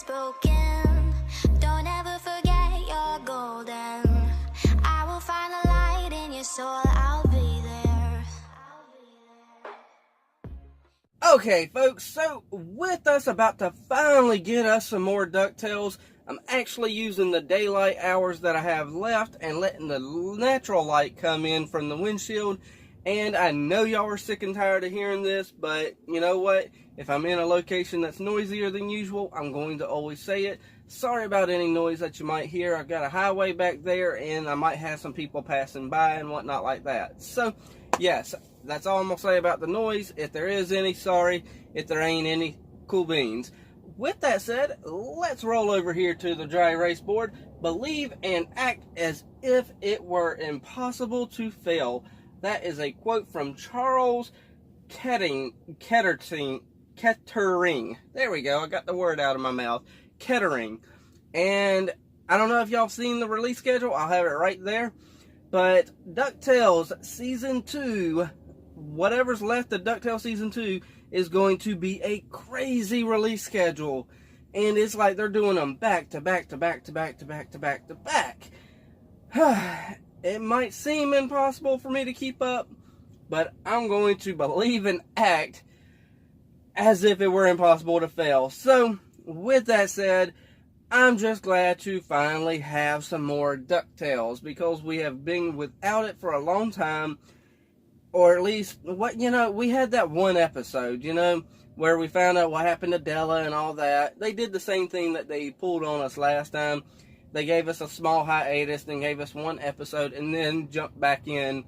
spoken. Don't ever forget you're golden. I will find the light in your soul. I'll be there. Okay, folks, so with us about to finally get us some more DuckTales, I'm actually using the daylight hours that I have left and letting the natural light come in from the windshield. And I know y'all are sick and tired of hearing this, but you know what? If I'm in a location that's noisier than usual, I'm going to always say it. Sorry about any noise that you might hear. I've got a highway back there, and I might have some people passing by and whatnot like that. So, yes, that's all I'm going to say about the noise. If there is any, sorry. If there ain't any, cool beans. With that said, let's roll over here to the dry erase board. Believe and act as if it were impossible to fail. That is a quote from Charles Kettering. There we go. I got the word out of my mouth. Kettering. And I don't know if y'all have seen the release schedule. I'll have it right there. But DuckTales Season 2, whatever's left of DuckTales Season 2, is going to be a crazy release schedule. And it's like they're doing them back to back to back to back to back to back to back. It might seem impossible for me to keep up, but I'm going to believe and act as if it were impossible to fail. So, with that said, I'm just glad to finally have some more DuckTales, because we have been without it for a long time. Or at least, we had that one episode, where we found out what happened to Della and all that. They did the same thing that they pulled on us last time. They gave us a small hiatus, then gave us one episode, and then jumped back in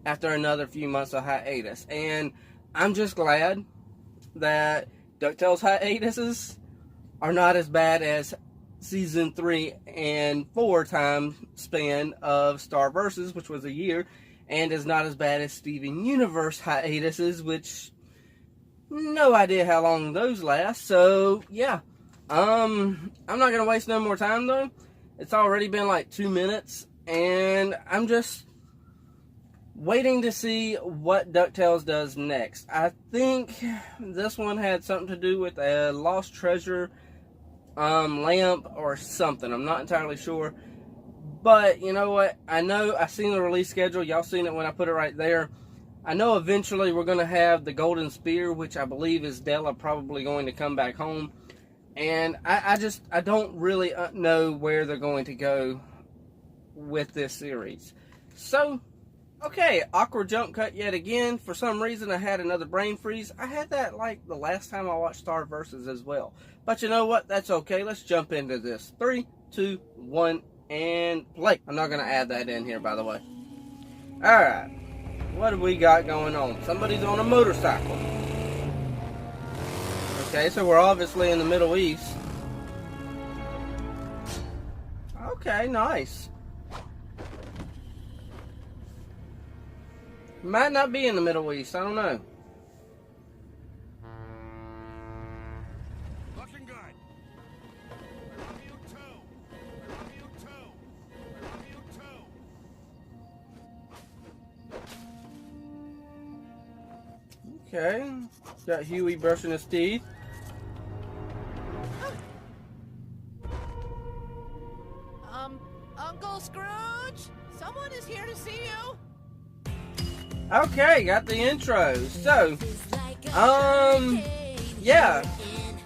after another few months of hiatus. And I'm just glad that DuckTales hiatuses are not as bad as Season 3 and 4 time span of Star Versus, which was a year, and is not as bad as Steven Universe hiatuses, which, no idea how long those last. So, yeah. I'm not going to waste no more time, though. It's already been like 2 minutes, and I'm just waiting to see what DuckTales does next. I think this one had something to do with a lost treasure lamp or something. I'm not entirely sure. But, you know what? I've seen the release schedule. Y'all seen it when I put it right there. I know eventually we're going to have the Golden Spear, which I believe is Della probably going to come back home. And I don't really know where they're going to go with this series. So, okay, awkward jump cut yet again. For some reason, I had another brain freeze. I had that like the last time I watched Star Versus as well. But you know what? That's okay. Let's jump into this. 3, 2, 1, and play. I'm not going to add that in here, by the way. Alright. What have we got going on? Somebody's on a motorcycle. Okay, so we're obviously in the Middle East. Okay, nice. Might not be in the Middle East, I don't know. Looking good. I love you too. I love you too. I love you too. Okay. Got Huey brushing his teeth. Uncle Scrooge? Someone is here to see you. Okay, got the intro. So, yeah.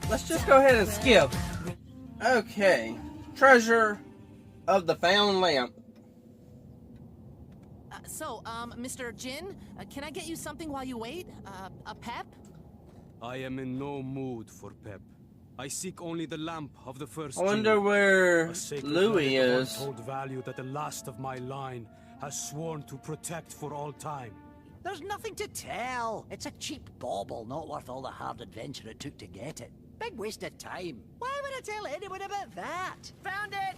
Let's just go ahead and skip. Okay. Treasure of the Found Lamp. Mr. Jin, can I get you something while you wait? A pep? I am in no mood for pep. I seek only the lamp of the first I wonder genie, where a sacred Louis relic of is. untold value that the last of my line has sworn to protect for all time. There's nothing to tell. It's a cheap bauble, not worth all the hard adventure it took to get it. Big waste of time. Why would I tell anyone about that? Found it!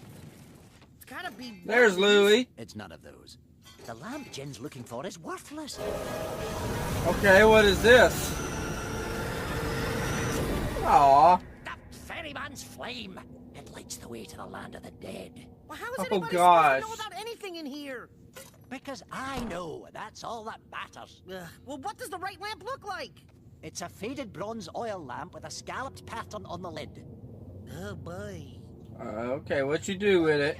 It's gotta be... There's Louis. It's none of those. The lamp Jin's looking for is worthless. Okay, what is this? Aww. The ferryman's flame. It lights the way to the land of the dead. Well, how is Oh, anybody gosh. supposed to know about anything in here? Because I know, that's all that matters. Well, what does the right lamp look like? It's a faded bronze oil lamp with a scalloped pattern on the lid. Oh boy. Okay, what you do with it?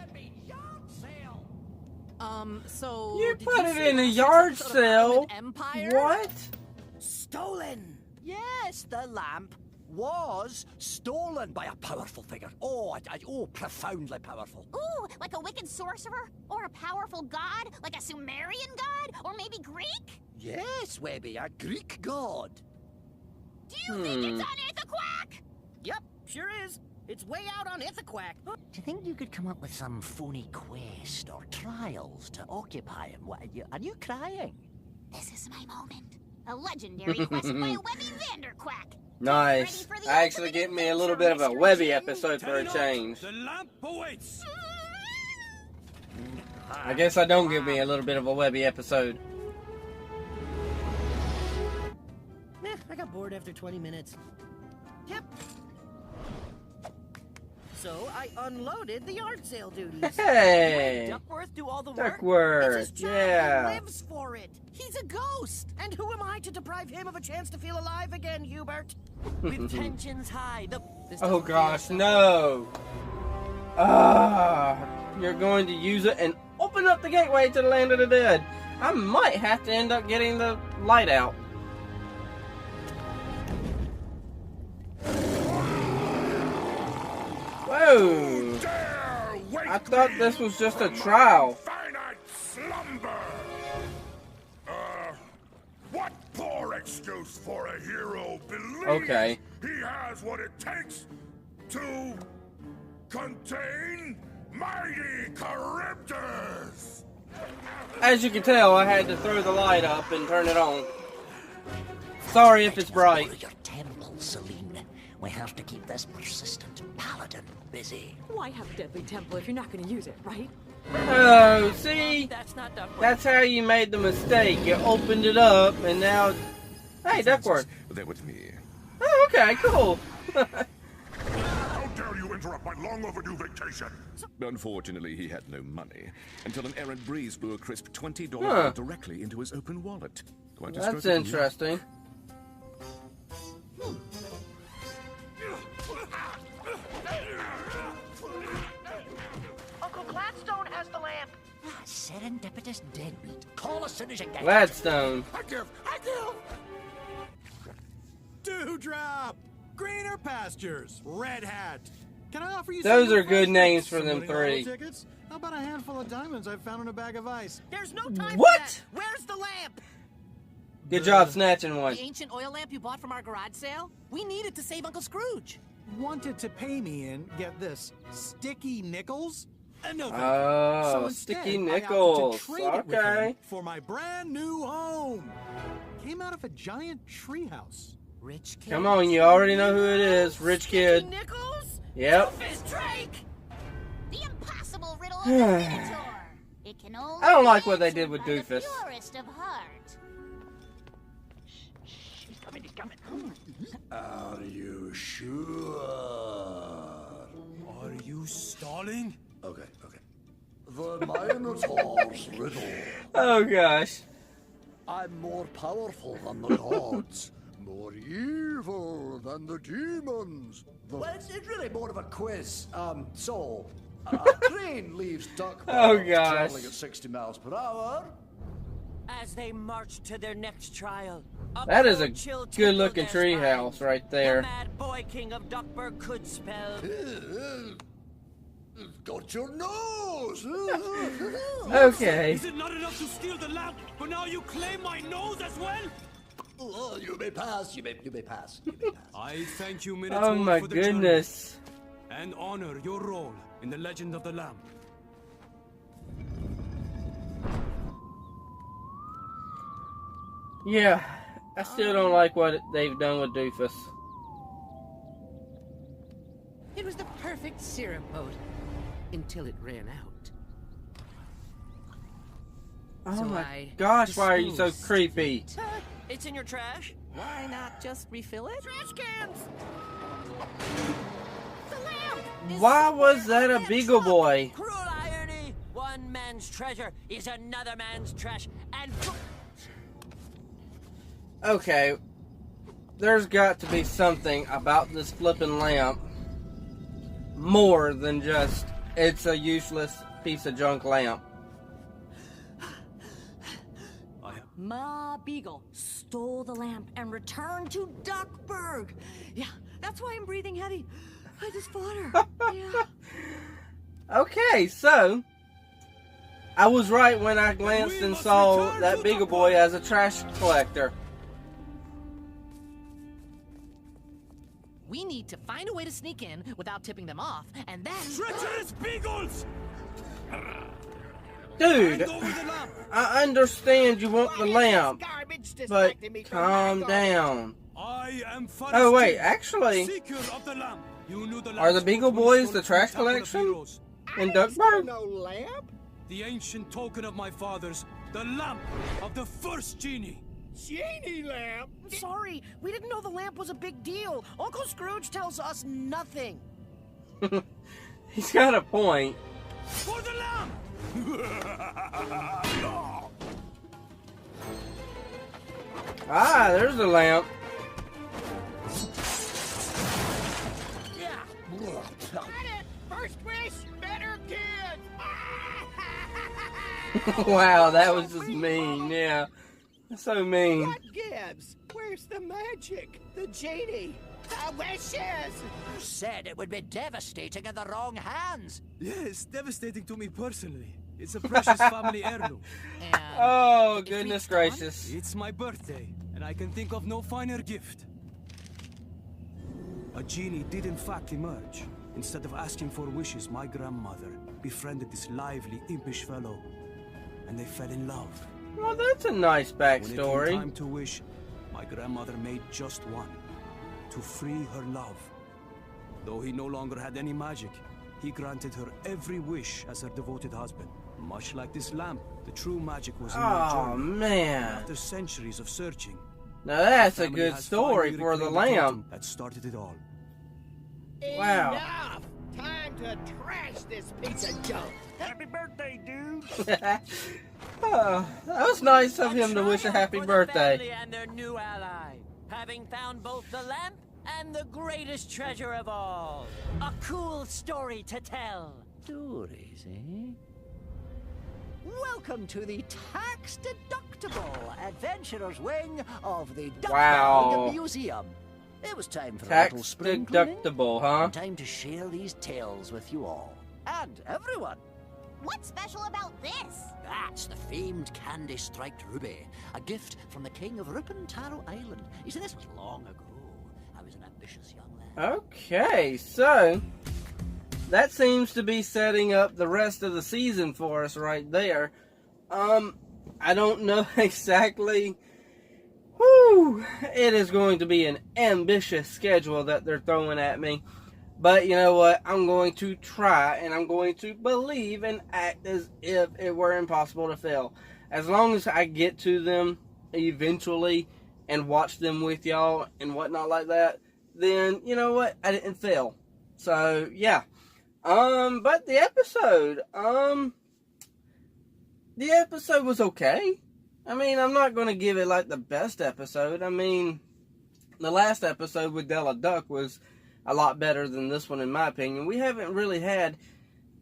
So You did put it say in a this was yard some sort of sale. Roman Empire? What? Stolen! Yes, the lamp was stolen by a powerful figure. Oh, profoundly powerful. Ooh, like a wicked sorcerer? Or a powerful god? Like a Sumerian god? Or maybe Greek? Yes, Webby, a Greek god. Do you think it's on Ithaquack? Yep, sure is. It's way out on Ithaquack. Do you think you could come up with some phony quest or trials to occupy him? What, are you crying? This is my moment. A legendary quest by Webby Vanderquack. Nice. Ready for the Actually ultimate get me a little bit of a adventure, Webby Mr. episode for a Turn off. change. The lamp awaits. I guess I don't give me a little bit of a Webby episode. I got bored after 20 minutes. Yep. So I unloaded the yard sale duties. Hey! Duckworth do all the work? Duckworth, It's his job. yeah. He lives for it. He's a ghost. And who am I to deprive him of a chance to feel alive again, Hubert? With tensions high, This Oh doesn't gosh, feel- no! You're going to use it and open up the gateway to the land of the dead. I might have to end up getting the light out. Whoa! Dare wake I thought me this was just a from my trial. Finite slumber. What poor excuse for a hero believes Okay. he has what it takes to contain mighty Charybdis. As you can tell, I had to throw the light up and turn it on. Sorry if it's bright. Go to your temple, Celine. We have to keep this persistent paladin busy. Why have a deadly temple if you're not going to use it, right? Oh, see? That's not Duckworth. That's how you made the mistake. You opened it up and now... Hey, Duckworth. That was me. Oh, okay, cool. How dare you interrupt my long overdue vacation? Unfortunately, he had no money until an errant breeze blew a crisp $20 Huh. directly into his open wallet. Quite a That's stroke of luck. interesting. Uncle Gladstone has the lamp. Serendipitous deadbeat. Call as soon as you get Gladstone. I give. Dewdrop! Greener pastures! Red hat! Can I offer you Those some are good refreshments? names for them Some winning lotto three. tickets? How about a handful of diamonds I found in a bag of ice? There's no time What? for that. Where's the lamp? Good job snatching one. The ancient oil lamp you bought from our garage sale? We need it to save Uncle Scrooge. Wanted to pay me in, get this, sticky nickels? No, thank you. Oh, So instead, sticky I opted to nickels. trade it with Okay. him for my brand new home. Came out of a giant treehouse. Rich kid. Come on, you already know who it is. Rich kid. Nichols? Yep. Fizz Drake! The impossible riddle of the Minotaur. It can only I don't like be what they answered did with by the Doofus. purest of heart. Are you sure? Are you stalling? Okay. The Minotaur's riddle. Oh gosh. I'm more powerful than the gods, more evil than the demons. Well, it's really more of a quiz. So, a train leaves Duckworth Oh, gosh. traveling at 60 miles per hour. As they march to their next trial. That is a chill good looking tickled their treehouse spine. right there. The mad boy king of Duckburg could spell. Got your nose. Okay. Is it not enough to steal the lamp, but now you claim my nose as well? Oh, you may pass. You may pass. I thank you, Minotaur, Oh my for the journey, goodness. and honor your role in the legend of the lamp. Yeah, I still don't like what they've done with Doofus. It was the perfect syrup boat. Until it ran out. Oh So my I gosh, why are you so disposed creepy? It's in your trash. Why not just refill it? Trash cans! The lamp! is Why somewhere was that in a that Beagle truck. Boy? Cruel irony! One man's treasure is another man's trash, and Okay, there's got to be something about this flipping lamp more than just it's a useless piece of junk lamp. Ma Beagle stole the lamp and returned to Duckburg. Yeah, that's why I'm breathing heavy. I just fought her. Yeah. Okay, so I was right when I glanced and saw that Beagle Boy as a trash collector. We need to find a way to sneak in without tipping them off, and then... Treacherous beagles! Dude, Hand over the lamp. I understand you want the lamp, but calm down. I am Oh wait, Forrest, actually, seeker of the lamp. You knew the are the lamp's Beagle footman Boys stole the it from trash Temple of collection Heroes. in Duckburg? No lamp? The ancient token of my fathers, the lamp of the first genie. Genie lamp? Sorry, we didn't know the lamp was a big deal. Uncle Scrooge tells us nothing. He's got a point. For the lamp! Ah, there's the lamp. First wish, better kids. Wow, that was just mean, yeah. That's so mean. What gives? Where's the magic? The genie? The wishes? You said it would be devastating in the wrong hands. Yes, devastating to me personally. It's a precious family heirloom. And Oh, if goodness it's gone, gracious. It's my birthday, and I can think of no finer gift. A genie did in fact emerge. Instead of asking for wishes, my grandmother befriended this lively, impish fellow, and they fell in love. Well, that's a nice When it came backstory. time to wish, my grandmother made just one, to free her love. Though he no longer had any magic, he granted her every wish as her devoted husband. Much like this lamp, the true magic was in their Oh, journey. man. After centuries of searching, Now that's a family good has story finally for the reclaimed lamp. totem that started it all. Wow. Enough! Time to trash this piece of junk. Happy birthday, dude. Oh, that was nice of him to wish a happy birthday. Family and their new ally, having found both the lamp and the greatest treasure of all. A cool story to tell. Stories, eh? Welcome to the tax-deductible adventurer's wing of the Duckburg Wow. Museum. It was time for a Tax little spring cleaning, deductible, huh? and time to share these tales with you all. And everyone. What's special about this? That's the famed candy-striped ruby, a gift from the king of Ripantaro Island. You see, this was long ago. I was an ambitious young lad. Okay, so that seems to be setting up the rest of the season for us right there. I don't know exactly. Whew, it is going to be an ambitious schedule that they're throwing at me. But you know what? I'm going to try, and I'm going to believe and act as if it were impossible to fail. As long as I get to them eventually and watch them with y'all and whatnot like that, then you know what? I didn't fail. So yeah. But the episode was okay. I mean, I'm not going to give it like the best episode. I mean, the last episode with Della Duck was a lot better than this one in my opinion. We haven't really had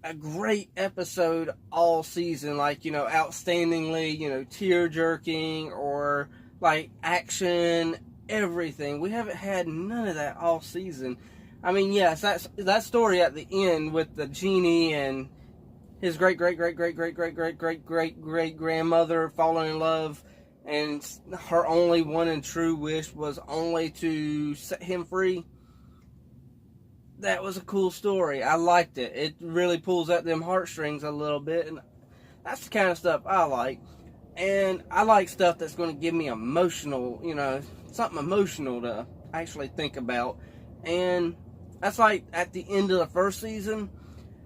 a great episode all season, like, you know, outstandingly, you know, tear-jerking or like action, everything. We haven't had none of that all season. I mean, yes, that story at the end with the genie and his great-great-great-great-great-great-great-great-grandmother falling in love, and her only one and true wish was only to set him free. That was a cool story. I liked it. It really pulls at them heartstrings a little bit, and that's the kind of stuff I like. And I like stuff that's going to give me emotional, you know, something emotional to actually think about. And that's like at the end of the first season,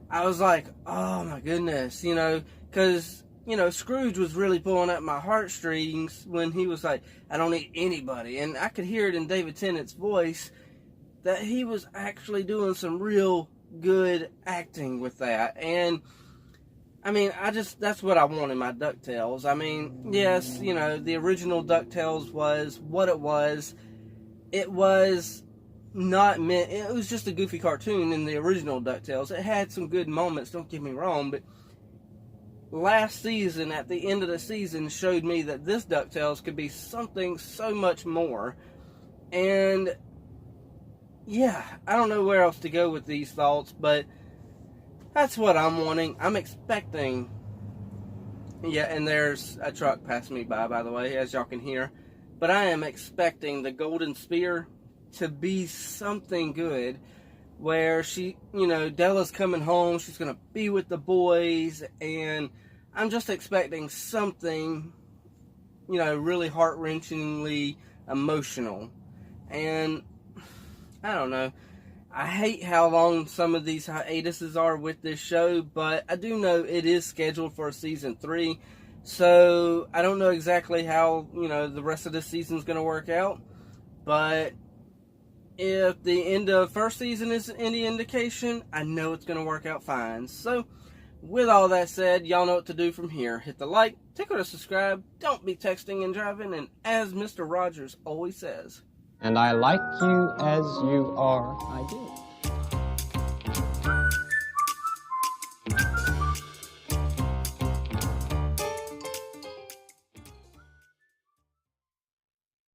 I was like, oh my goodness, you know, because, you know, Scrooge was really pulling at my heartstrings when he was like, I don't need anybody. And I could hear it in David Tennant's voice that he was actually doing some real good acting with that. And I mean, that's what I want in my DuckTales. I mean, yes, you know, the original DuckTales was what it was. It was not meant, it was just a goofy cartoon in the original DuckTales. It had some good moments, don't get me wrong, but last season, at the end of the season, showed me that this DuckTales could be something so much more. And yeah, I don't know where else to go with these thoughts, but that's what I'm wanting. I'm expecting, yeah, and there's a truck passing me by the way, as y'all can hear, but I am expecting the Golden Spear to be something good, where she, you know, Della's coming home, she's going to be with the boys, and I'm just expecting something, you know, really heart-wrenchingly emotional. And I don't know, I hate how long some of these hiatuses are with this show, but I do know it is scheduled for a season 3, so I don't know exactly how, you know, the rest of this season's going to work out, but if the end of first season is any indication, I know it's going to work out fine. So, with all that said, y'all know what to do from here. Hit the like, tickle to subscribe, don't be texting and driving, and as Mr. Rogers always says, and I like you as you are. I do.